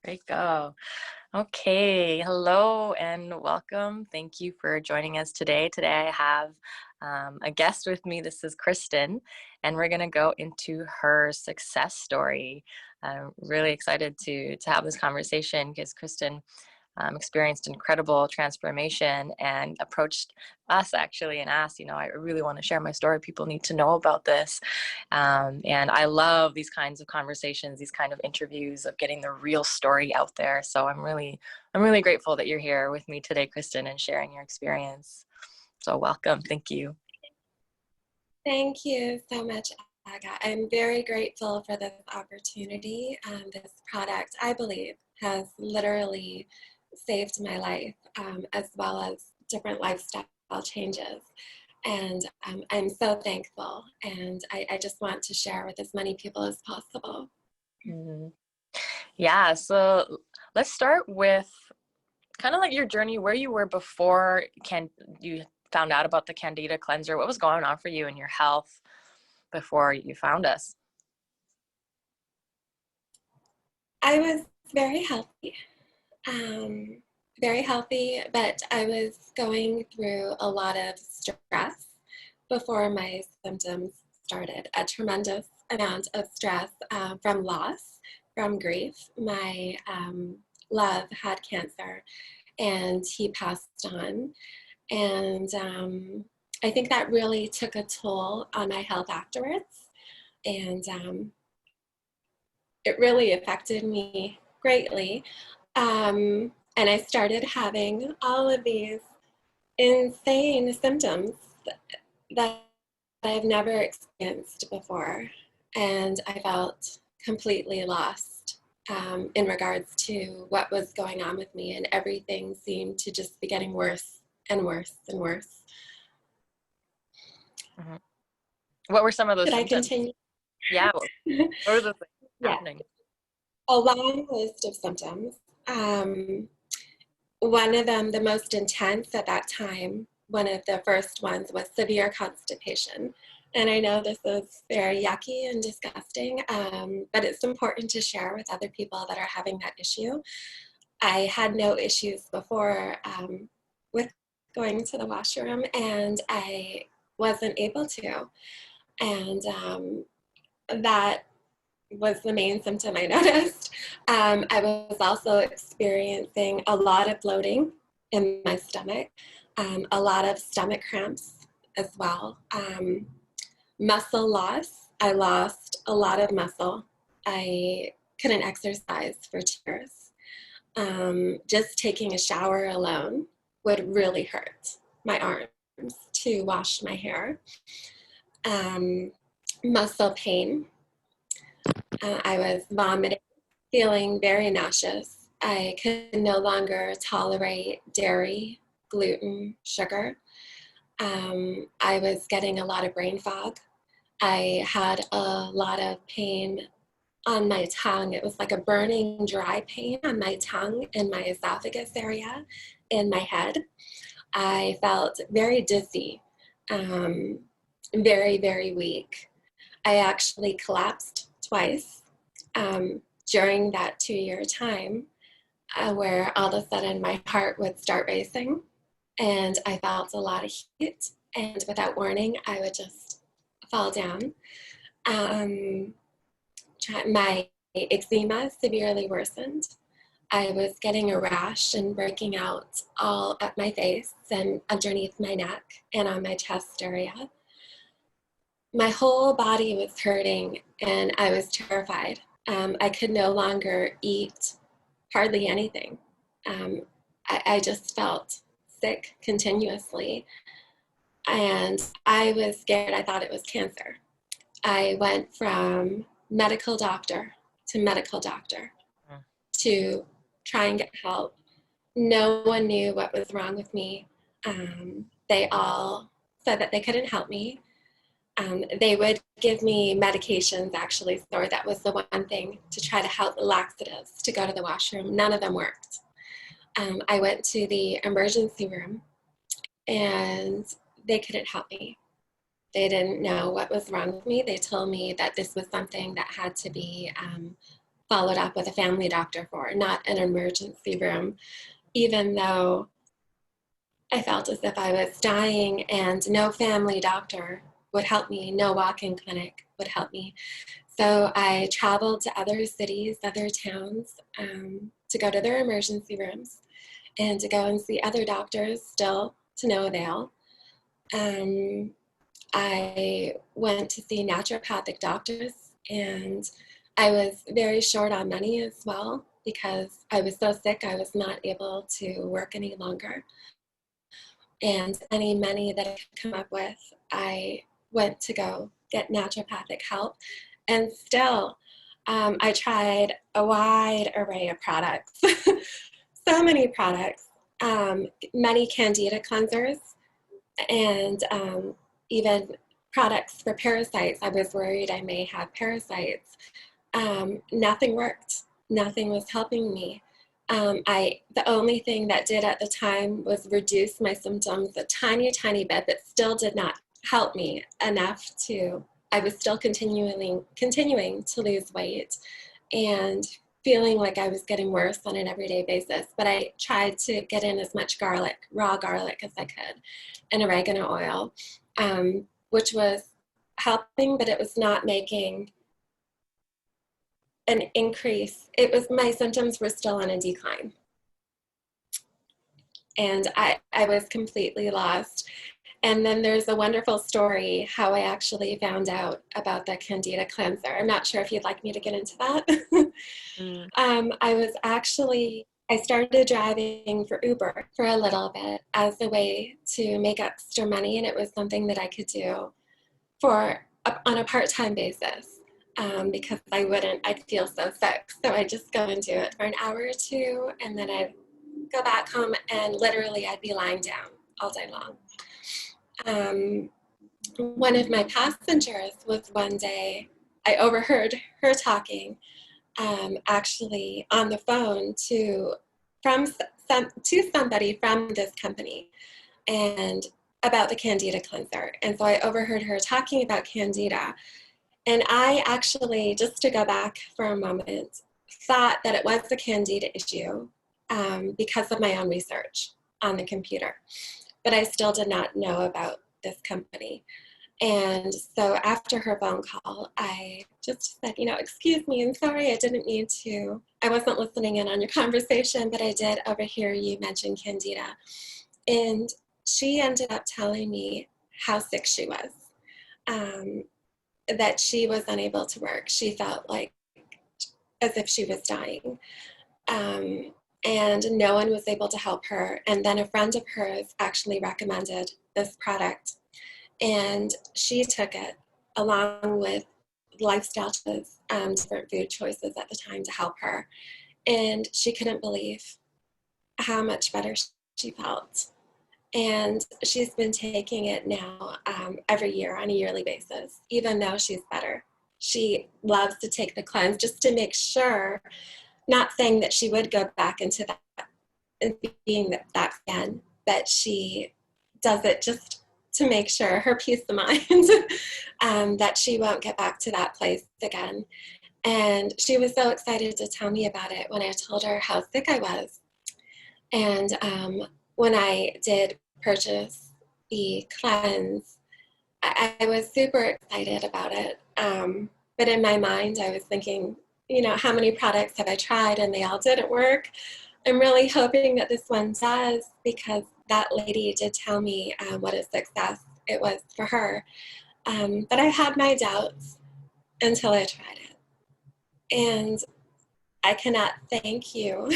There you go. Okay, hello and welcome. Thank you for joining us today. Today I have a guest with me. This is Cristin, and we're going to go into her success story. I'm really excited to have this conversation because Cristin experienced incredible transformation and approached us actually and asked, I really want to share my story. People need to know about this. And I love these kinds of conversations, these kind of interviews of getting the real story out there. So I'm really grateful that you're here with me today, Cristin, and sharing your experience. So welcome. Thank you. Thank you so much, Aga. I'm very grateful for this opportunity. This product, I believe, has literally saved my life, as well as different lifestyle changes. And I'm so thankful. And I just want to share with as many people as possible. Mm-hmm. Yeah, so let's start with kind of like your journey, where you were before you found out about the Candida Cleanser. What was going on for you in your health before you found us? I was very healthy, but I was going through a lot of stress before my symptoms started. A tremendous amount of stress from loss, from grief. My love had cancer and he passed on. And I think that really took a toll on my health afterwards. And it really affected me greatly. And I started having all of these insane symptoms that I've never experienced before. And I felt completely lost in regards to what was going on with me, and everything seemed to just be getting worse and worse and worse. Mm-hmm. What were some of those Should symptoms? I continue? Yeah, what were the things happening? A long list of symptoms. One of them, the most intense at that time, one of the first ones was severe constipation. And I know this is very yucky and disgusting, but it's important to share with other people that are having that issue. I had no issues before with going to the washroom, and I wasn't able to. And that was the main symptom I noticed. I was also experiencing a lot of bloating in my stomach, a lot of stomach cramps as well. Muscle loss. I lost a lot of muscle. I couldn't exercise for 2 years. Just taking a shower alone would really hurt my arms to wash my hair. Muscle pain. I was vomiting, feeling very nauseous. I could no longer tolerate dairy, gluten, sugar. I was getting a lot of brain fog. I had a lot of pain on my tongue. It was like a burning, dry pain on my tongue and my esophagus area in my head. I felt very dizzy, very, very weak. I actually collapsed twice during that 2-year time, where all of a sudden my heart would start racing and I felt a lot of heat, and without warning I would just fall down. My eczema severely worsened. I was getting a rash and breaking out all up my face and underneath my neck and on my chest area. My whole body was hurting and I was terrified. I could no longer eat hardly anything. I just felt sick continuously. And I was scared. I thought it was cancer. I went from medical doctor to medical doctor to try and get help. No one knew what was wrong with me. They all said that they couldn't help me. They would give me medications, actually, or that was the one thing to try to help, laxatives to go to the washroom. None of them worked. I went to the emergency room and they couldn't help me. They didn't know what was wrong with me. They told me that this was something that had to be followed up with a family doctor for, not an emergency room, even though I felt as if I was dying and no family doctor would help me, no walk-in clinic would help me. So I traveled to other cities, other towns, to go to their emergency rooms and to go and see other doctors, still to no avail. I went to see naturopathic doctors, and I was very short on money as well because I was so sick I was not able to work any longer. And any money that I could come up with, I went to go get naturopathic help. And still, I tried a wide array of products, so many products, many Candida cleansers, and even products for parasites. I was worried I may have parasites. Nothing worked. Nothing was helping me. The only thing that did at the time was reduce my symptoms a tiny, tiny bit, but still did not help me enough to, I was still continuing to lose weight and feeling like I was getting worse on an everyday basis. But I tried to get in as much garlic, raw garlic, as I could, and oregano oil, which was helping, but it was not making an increase. It was, my symptoms were still on a decline. And I was completely lost. And then there's a wonderful story how I actually found out about the Candida Cleanser. I'm not sure if you'd like me to get into that. I started driving for Uber for a little bit as a way to make extra money, and it was something that I could do on a part-time basis. Because I'd feel so sick. So I'd just go and do it for an hour or two, and then I'd go back home, and literally I'd be lying down all day long. One of my passengers was one day, I overheard her talking actually on the phone to somebody from this company and about the Candida Cleanser. And so I overheard her talking about Candida. And I actually, just to go back for a moment, thought that it was the Candida issue because of my own research on the computer. But I still did not know about this company. And so after her phone call, I just said, excuse me, I'm sorry, I didn't mean to. I wasn't listening in on your conversation, but I did overhear you mention Candida. And she ended up telling me how sick she was. That she was unable to work. She felt like as if she was dying. And no one was able to help her. And then a friend of hers actually recommended this product. And she took it along with lifestyle choices, different food choices at the time to help her. And she couldn't believe how much better she felt. And she's been taking it now every year on a yearly basis, even though she's better. She loves to take the cleanse just to make sure, not saying that she would go back into that and being that again, but she does it just to make sure, her peace of mind, that she won't get back to that place again. And she was so excited to tell me about it when I told her how sick I was. And when I did purchase the cleanse, I was super excited about it. But in my mind, I was thinking, how many products have I tried and they all didn't work? I'm really hoping that this one does, because that lady did tell me what a success it was for her. But I had my doubts until I tried it. And I cannot thank you.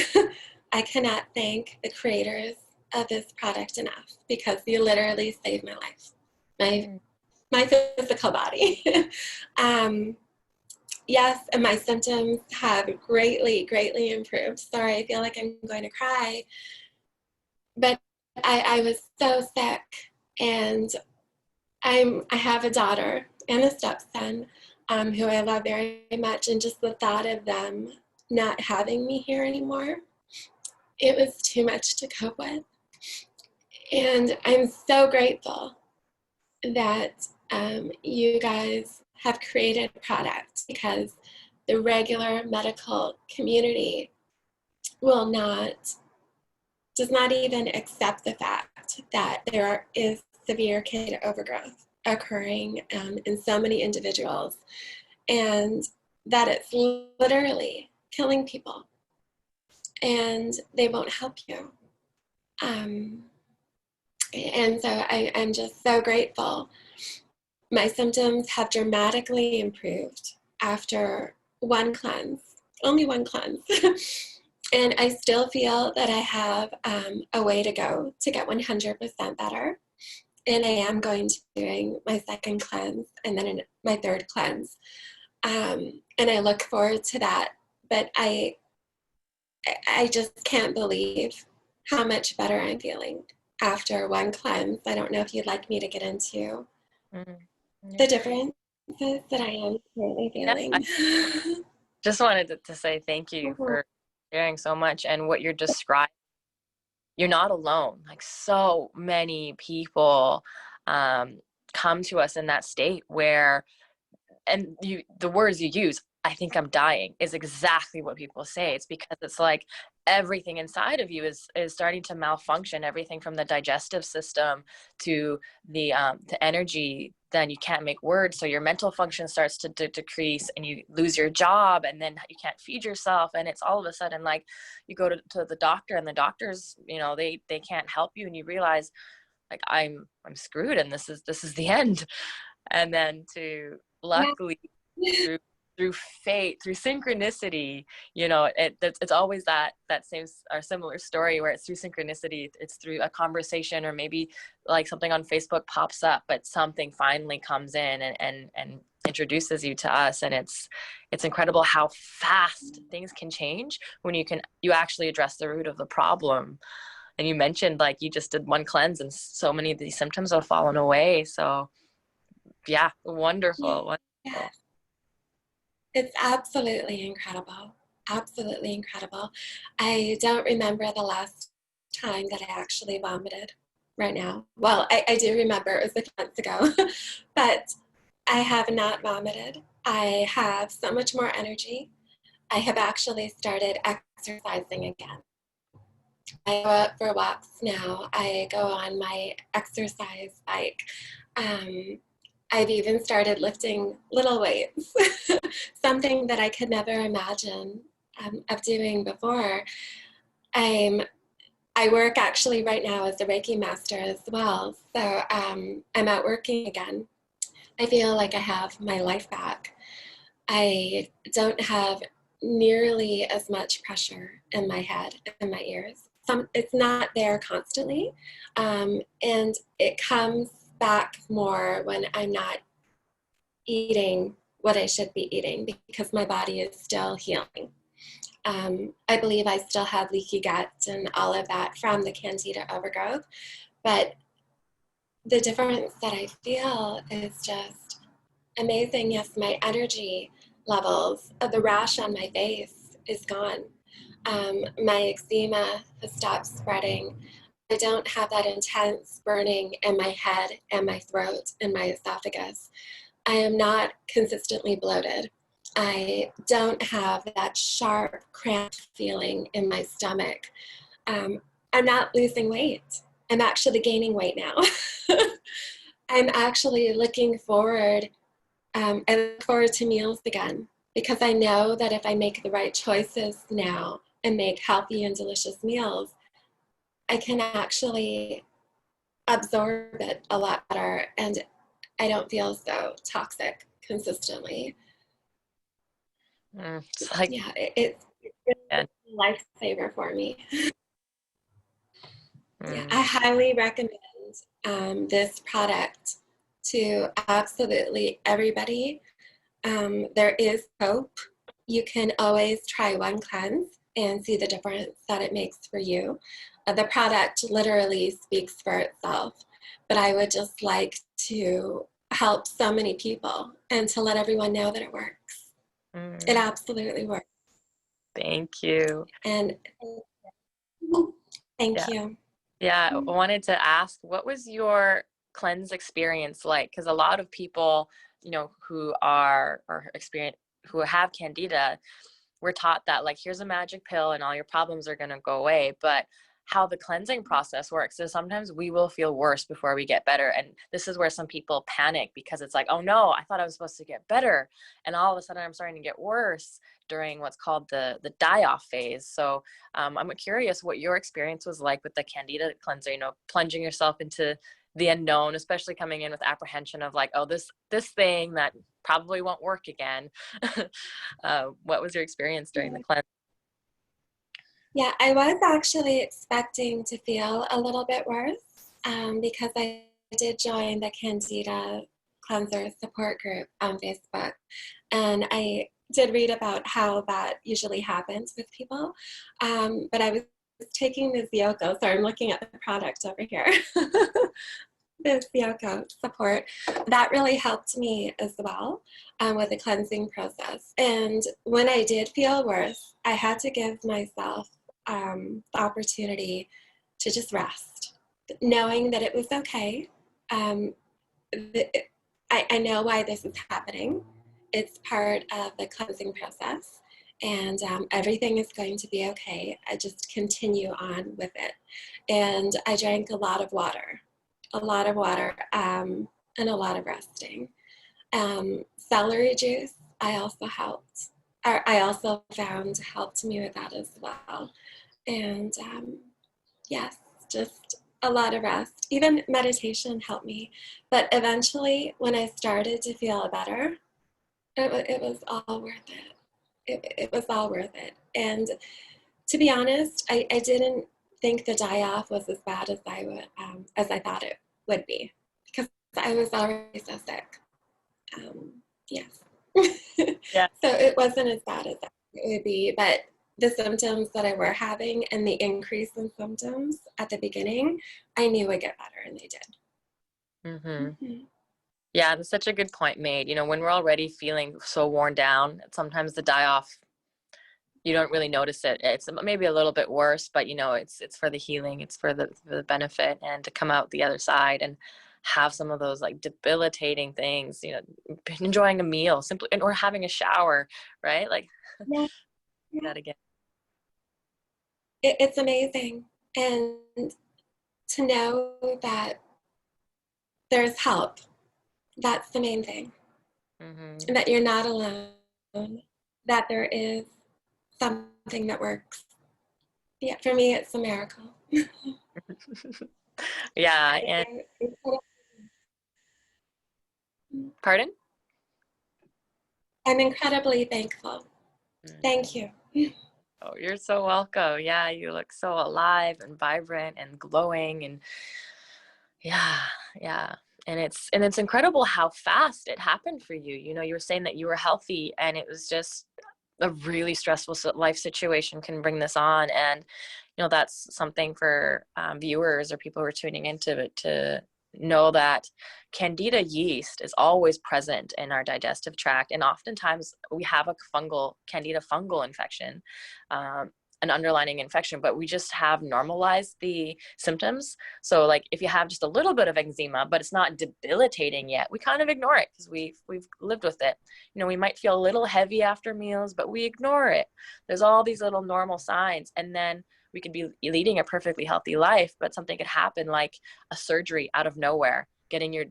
I cannot thank the creators of this product enough, because you literally saved my life, my physical body. Yes, and my symptoms have greatly, greatly improved. Sorry, I feel like I'm going to cry. But I was so sick, and I have a daughter and a stepson who I love very much, and just the thought of them not having me here anymore, it was too much to cope with. And I'm so grateful that you guys have created a product, because the regular medical community does not even accept the fact that is severe candida overgrowth occurring in so many individuals, and that it's literally killing people, and they won't help you. And so I'm just so grateful. My symptoms have dramatically improved after one cleanse, only one cleanse. And I still feel that I have a way to go to get 100% better. And I am going to be doing my second cleanse and then my third cleanse. And I look forward to that. But I just can't believe how much better I'm feeling after one cleanse. I don't know if you'd like me to get into the differences that I am currently feeling. I just wanted to say thank you for sharing so much, and what you're describing. You're not alone. Like, so many people come to us in that state where, and the words you use, I think I'm dying, is exactly what people say. It's because it's like everything inside of you is starting to malfunction, everything from the digestive system to the energy. Then you can't make words, so your mental function starts to decrease, and you lose your job, and then you can't feed yourself, and it's all of a sudden like you go to the doctor, and the doctors, they can't help you, and you realize, like, I'm screwed, and this is the end. And then to luckily through fate, through synchronicity, it's always that same or similar story where it's through synchronicity. It's through a conversation, or maybe like something on Facebook pops up, but something finally comes in and introduces you to us. And it's incredible how fast things can change when you actually address the root of the problem. And you mentioned, like, you just did one cleanse and so many of these symptoms have fallen away. So yeah, wonderful. Yeah. It's absolutely incredible. Absolutely incredible. I don't remember the last time that I actually vomited right now. Well, I do remember, it was a few months ago, but I have not vomited. I have so much more energy. I have actually started exercising again. I go out for walks now. I go on my exercise bike. I've even started lifting little weights, something that I could never imagine of doing before. I work actually right now as a Reiki master as well, so I'm out working again. I feel like I have my life back. I don't have nearly as much pressure in my head and my ears. It's not there constantly, and it comes back more when I'm not eating what I should be eating, because my body is still healing. I believe I still have leaky gut and all of that from the Candida overgrowth, but the difference that I feel is just amazing. Yes, my energy levels, the rash on my face is gone. My eczema has stopped spreading. I don't have that intense burning in my head and my throat and my esophagus. I am not consistently bloated. I don't have that sharp cramp feeling in my stomach. I'm not losing weight. I'm actually gaining weight now. I'm actually looking forward. I look forward to meals again, because I know that if I make the right choices now and make healthy and delicious meals, I can actually absorb it a lot better, and I don't feel so toxic consistently. It's like, Yeah, it's really a lifesaver for me. Yeah, I highly recommend this product to absolutely everybody. There is hope. You can always try one cleanse and see the difference that it makes for you. The product literally speaks for itself, but I would just like to help so many people and to let everyone know that it works. It absolutely works. Thank you. And thank you. Yeah, I wanted to ask, what was your cleanse experience like? Because a lot of people, who are who have candida, we're taught that like, here's a magic pill and all your problems are going to go away. But how the cleansing process works is sometimes we will feel worse before we get better. And this is where some people panic, because it's like, oh no, I thought I was supposed to get better, and all of a sudden I'm starting to get worse during what's called the die-off phase. So I'm curious what your experience was like with the Candida cleanser, you know, plunging yourself into the unknown, especially coming in with apprehension of like, oh, this thing that probably won't work again. What was your experience during the cleanse? Yeah, I was actually expecting to feel a little bit worse because I did join the Candida Cleanser support group on Facebook. And I did read about how that usually happens with people. But I was taking the Zioko, so I'm looking at the product over here. The Zioko support. That really helped me as well with the cleansing process. And when I did feel worse, I had to give myself the opportunity to just rest, knowing that it was okay. I know why this is happening. It's part of the cleansing process, and everything is going to be okay. I just continue on with it. And I drank a lot of water, and a lot of resting. Celery juice, I also found helped me with that as well. And yes, just a lot of rest. Even meditation helped me. But eventually, when I started to feel better, it was all worth it. It was all worth it. And to be honest, I didn't think the die-off was as bad as I thought it would be, because I was already so sick. Yes. Yeah. So it wasn't as bad as it would be, but the symptoms that I were having and the increase in symptoms at the beginning, I knew would get better, and they did. Mm-hmm. Mm-hmm. Yeah, that's such a good point made. You know, when we're already feeling so worn down, sometimes the die off, you don't really notice it. It's maybe a little bit worse, but you know, it's for the healing, it's for the benefit, and to come out the other side and have some of those like debilitating things, you know, enjoying a meal simply, or having a shower, right? Like Yeah, yeah. that again. It's amazing. And to know that there's help, that's the main thing. Mm-hmm. And that you're not alone, that there is something that works. Yeah, for me, it's a miracle. Yeah, and pardon? I'm incredibly thankful. Thank Mm-hmm. you. Oh, you're so welcome. Yeah, you look so alive and vibrant and glowing, and yeah, yeah. And it's incredible how fast it happened for you. You know, you were saying that you were healthy, and it was just a really stressful life situation can bring this on. And you know, that's something for viewers or people who are tuning into it to know, that candida yeast is always present in our digestive tract, and oftentimes we have a candida fungal infection, an underlying infection, but we just have normalized the symptoms. So like if you have just a little bit of eczema but it's not debilitating yet, we kind of ignore it because we've lived with it. You know, we might feel a little heavy after meals, but we ignore it. There's all these little normal signs, and then we could be leading a perfectly healthy life, but something could happen, like a surgery out of nowhere, getting your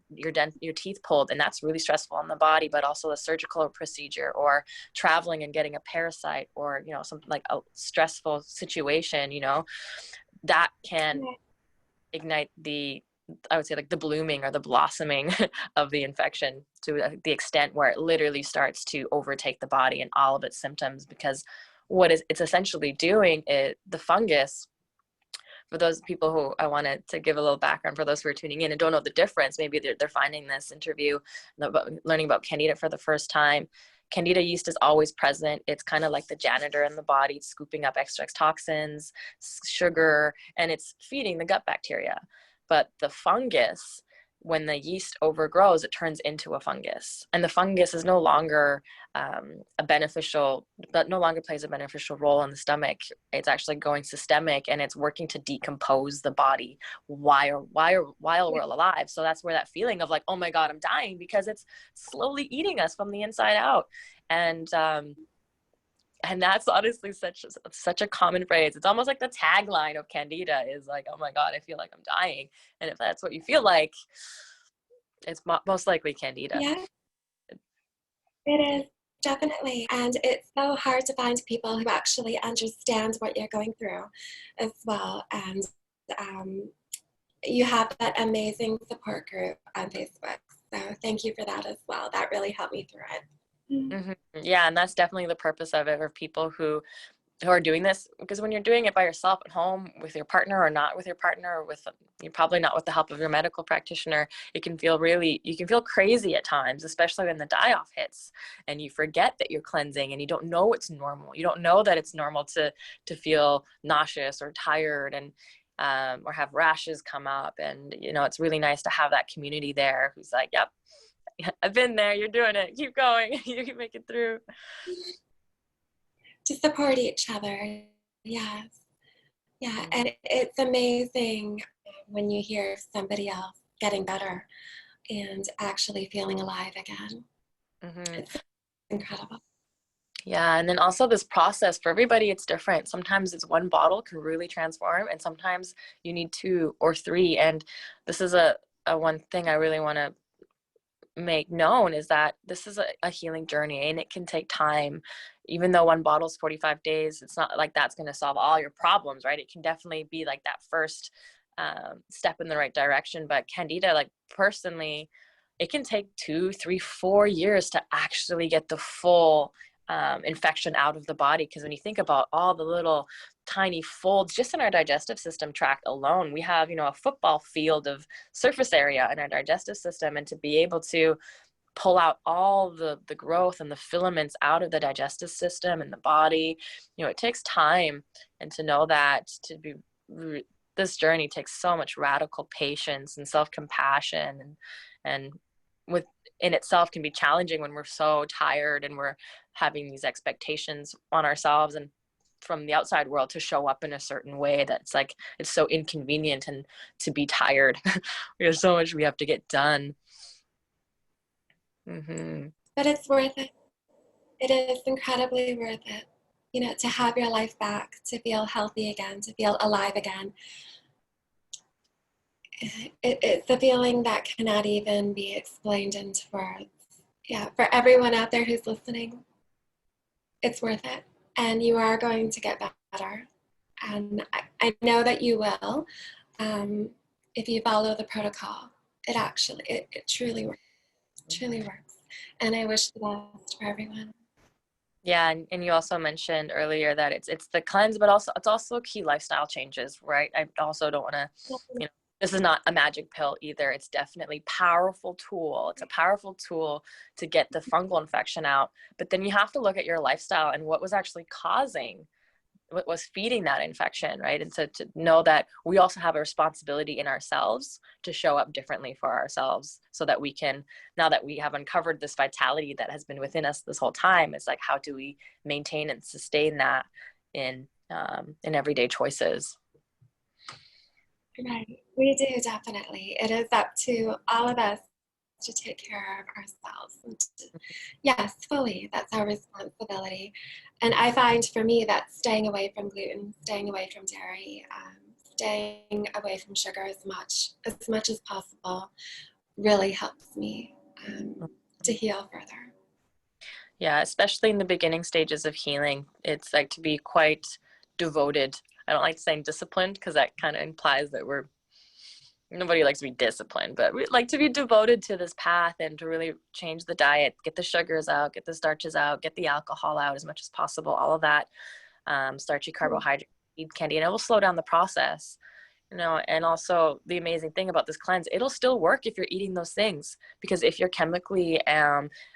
teeth pulled, and that's really stressful on the body, but also a surgical procedure, or traveling and getting a parasite, or you know, something like a stressful situation, you know, that can ignite I would say like the blooming or the blossoming of the infection to the extent where it literally starts to overtake the body and all of its symptoms. Because it's essentially doing is the fungus, for those people who, I wanted to give a little background for those who are tuning in and don't know the difference, maybe they're finding this interview, learning about candida for the first time. Candida yeast is always present. It's kind of like the janitor in the body, scooping up extra toxins, sugar, and it's feeding the gut bacteria. But the fungus, when the yeast overgrows, it turns into a fungus, and the fungus is no longer no longer plays a beneficial role in the stomach. It's actually going systemic, and it's working to decompose the body while we're alive. So that's where that feeling of like, oh my God, I'm dying, because it's slowly eating us from the inside out. And that's honestly such a common phrase. It's almost like the tagline of Candida is like, oh my God, I feel like I'm dying. And if that's what you feel like, it's most likely Candida. Yeah, it is definitely. And it's so hard to find people who actually understand what you're going through as well. And um, you have that amazing support group on Facebook. So thank you for that as well. That really helped me through it. Mm-hmm. Yeah, and that's definitely the purpose of it, for people who are doing this, because when you're doing it by yourself at home with your partner, or not with your partner, or with, you're probably not with the help of your medical practitioner, you can feel crazy at times, especially when the die-off hits and you forget that you're cleansing, and you don't know it's normal. You don't know that it's normal to feel nauseous or tired, and or have rashes come up. And it's really nice to have that community there who's like, yep, I've been there, you're doing it, keep going, you can make it through. To support each other. Yes. Yeah. And it's amazing when you hear somebody else getting better and actually feeling alive again. Mm-hmm. It's incredible. Yeah, and then also this process, for everybody, it's different. Sometimes it's one bottle can really transform, and sometimes you need 2 or 3. And this is a one thing I really want to make known, is that this is a healing journey, and it can take time. Even though one bottle is 45 days, it's not like that's going to solve all your problems, right? It can definitely be like that first step in the right direction. But Candida, like, personally, it can take 2, 3, 4 years to actually get the full infection out of the body. Because when you think about all the little tiny folds just in our digestive system tract alone, we have a football field of surface area in our digestive system. And to be able to pull out all the growth and the filaments out of the digestive system and the body, it takes time. And to know that, this journey takes so much radical patience and self-compassion, and with in itself can be challenging when we're so tired and we're having these expectations on ourselves and from the outside world to show up in a certain way that's like, it's so inconvenient, and to be tired. There's so much we have to get done. Mm-hmm. But it's worth it. It is incredibly worth it. To have your life back, to feel healthy again, to feel alive again. It's a feeling that cannot even be explained into words. Yeah, for everyone out there who's listening, it's worth it. And you are going to get better. And I know that you will, if you follow the protocol. It truly works. It truly works. And I wish the best for everyone. Yeah, and you also mentioned earlier that it's the cleanse, but also it's also key lifestyle changes, right? I also don't want to, this is not a magic pill either. It's definitely powerful tool. It's a powerful tool to get the fungal infection out. But then you have to look at your lifestyle and what was actually causing, what was feeding that infection, right? And so to know that we also have a responsibility in ourselves to show up differently for ourselves, so that we can, now that we have uncovered this vitality that has been within us this whole time, it's like, how do we maintain and sustain that in everyday choices? Right. We do, definitely. It is up to all of us to take care of ourselves. Yes, fully. That's our responsibility. And I find for me that staying away from gluten, staying away from dairy, staying away from sugar as much as possible really helps me to heal further. Yeah, especially in the beginning stages of healing, it's like to be quite devoted. I don't like saying disciplined, because that kind of implies that nobody likes to be disciplined, but we like to be devoted to this path and to really change the diet, get the sugars out, get the starches out, get the alcohol out as much as possible. All of that starchy carbohydrate, candy, and it will slow down the process. You know, and also the amazing thing about this cleanse, it'll still work if you're eating those things, because if you're chemically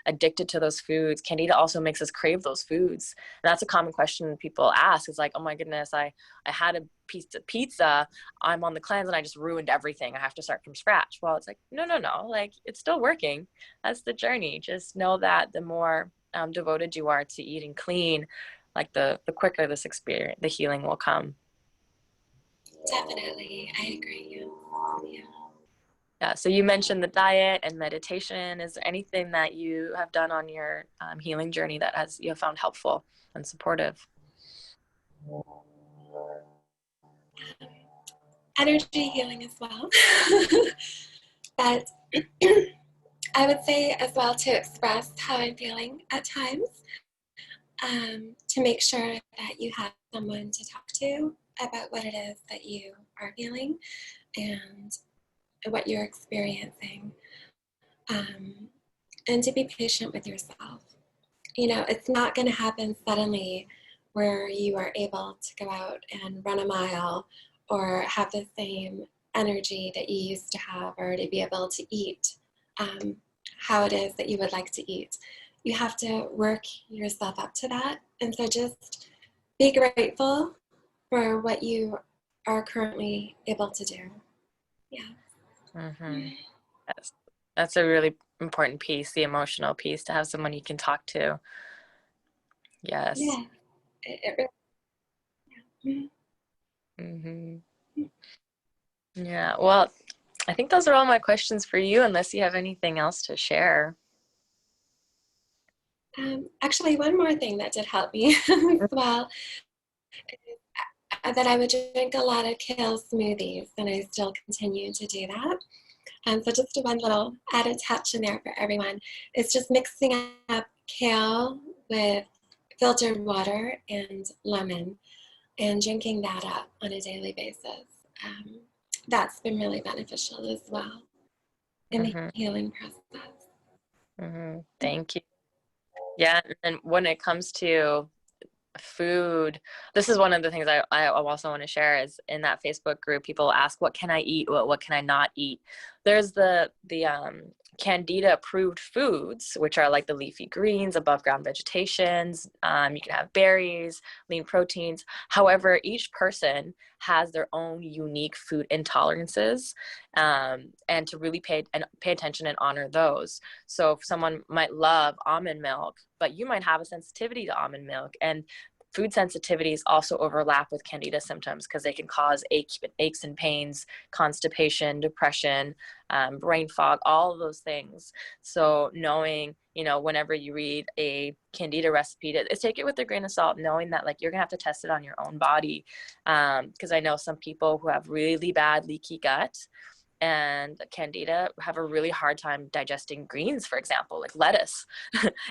addicted to those foods, candida also makes us crave those foods. And that's a common question people ask, is like, oh my goodness, I had a piece of pizza, I'm on the cleanse and I just ruined everything, I have to start from scratch. Well, it's like, no, no, no, like it's still working. That's the journey. Just know that the more devoted you are to eating clean, like the quicker this experience, the healing will come. Definitely, I agree. Yeah. Yeah, so you mentioned the diet and meditation. Is there anything that you have done on your healing journey that you have found helpful and supportive? Energy healing as well. But I would say as well to express how I'm feeling at times, to make sure that you have someone to talk to about what it is that you are feeling and what you're experiencing, um, and to be patient with yourself. You know, it's not going to happen suddenly where you are able to go out and run a mile or have the same energy that you used to have, or to be able to eat um, how it is that you would like to eat. You have to work yourself up to that. And so just be grateful for what you are currently able to do. Yeah. Mm-hmm. That's a really important piece, the emotional piece, to have someone you can talk to. Yes. Yeah. It really, Mm-hmm. Yeah. Well, I think those are all my questions for you, unless you have anything else to share. actually, one more thing that did help me as well, that I would drink a lot of kale smoothies, and I still continue to do that. So just one little added touch in there for everyone is just mixing up kale with filtered water and lemon and drinking that up on a daily basis. Um, that's been really beneficial as well in the Mm-hmm. healing process. Mm-hmm. Thank you. Yeah, and when it comes to food, this is one of the things I also want to share, is in that Facebook group, people ask, what can I eat, what can I not eat? There's the candida approved foods, which are like the leafy greens, above ground vegetations. You can have berries, lean proteins. However, each person has their own unique food intolerances, and to really pay attention and honor those. So if someone might love almond milk, but you might have a sensitivity to almond milk, and food sensitivities also overlap with candida symptoms, because they can cause aches and pains, constipation, depression, brain fog, all of those things. So knowing, you know, whenever you read a candida recipe, to take it with a grain of salt, knowing that like you're gonna have to test it on your own body, because I know some people who have really bad leaky gut and candida have a really hard time digesting greens, for example, like lettuce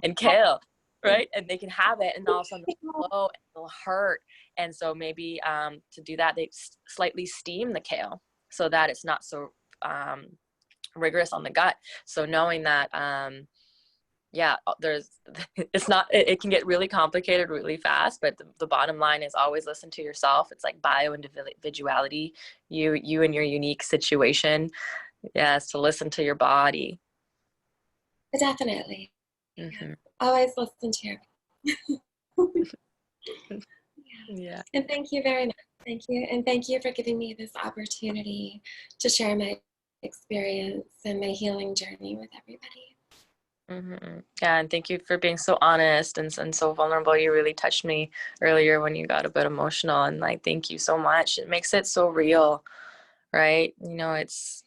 and kale, right? And they can have it, and all of a sudden they'll blow and they'll hurt. And so maybe to do that, they slightly steam the kale so that it's not so rigorous on the gut. So knowing that, yeah, there's, it's not, it can get really complicated really fast, but the bottom line is always listen to yourself. It's like bio individuality, you and your unique situation. Yes, to listen to your body. Definitely. Yeah. Mm-hmm. Always listen to your yeah. Yeah. And thank you very much. Thank you. And thank you for giving me this opportunity to share my experience and my healing journey with everybody. Mm-hmm. Yeah, and thank you for being so honest and so vulnerable. You really touched me earlier when you got a bit emotional, and like, thank you so much. It makes it so real, right? You know, it's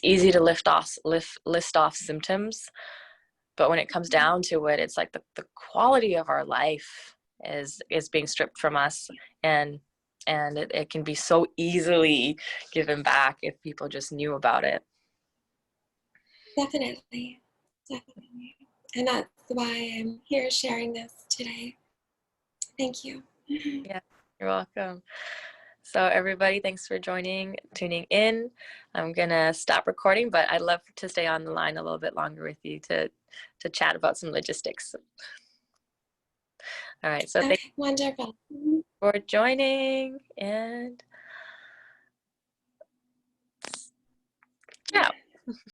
easy to list off symptoms, but when it comes down to it, it's like the quality of our life is being stripped from us, and it can be so easily given back if people just knew about it. Definitely. Definitely. And that's why I'm here sharing this today. Thank you. Yeah, you're welcome. So everybody, thanks for tuning in. I'm gonna stop recording, but I'd love to stay on the line a little bit longer with you to chat about some logistics. All right, so thanks Okay, wonderful. for joining, and Ciao.